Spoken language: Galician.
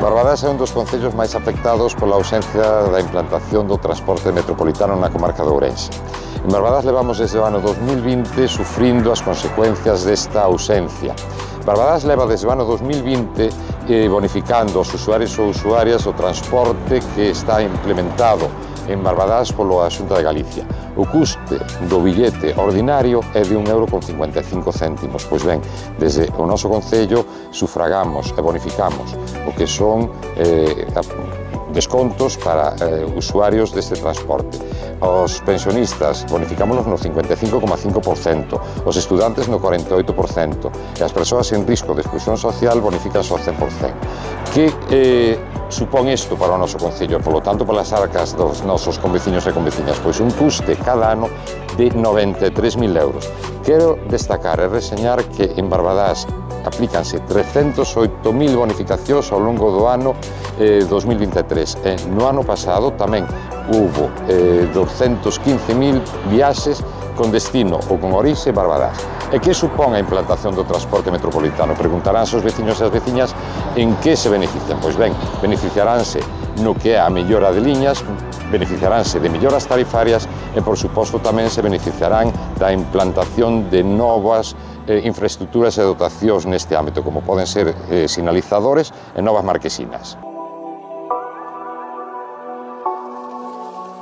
Barbadás é un dos concellos máis afectados pola ausencia da implantación do transporte metropolitano na comarca de Ourense. En Barbadás levamos desde o ano 2020 sufrindo as consecuencias desta ausencia. Barbadás leva desde o ano 2020 bonificando aos usuarios ou usuarias o transporte que está implementado en Barbadás polo Xunta de Galicia. O custe do billete ordinario é de €1,55. Pois ben, desde o noso concello sufragamos e bonificamos o que son descontos para usuarios deste transporte. Os pensionistas bonificámonos no 55,5%, os estudantes no 48% e as persoas en risco de exclusión social bonifícanse ao 100%. Que supón isto para o noso concello e, polo tanto, para as arcas dos nosos conveciños e conveciñas? Pois un custe cada ano de €93.000. Quero destacar e reseñar que en Barbadás aplícanse 308.000 bonificacións ao longo do ano 2023. No ano pasado tamén hubo 215.000 viaxes con destino ou con orixe Barbadás. E que supón a implantación do transporte metropolitano? Preguntarán os veciños e as veciñas en que se benefician. Pois ben, beneficiaránse no que é a mellora de liñas, beneficiaránse de melloras tarifarias e, por suposto, tamén se beneficiarán da implantación de novas infraestructuras e dotacións neste ámbito, como poden ser sinalizadores e novas marquesinas.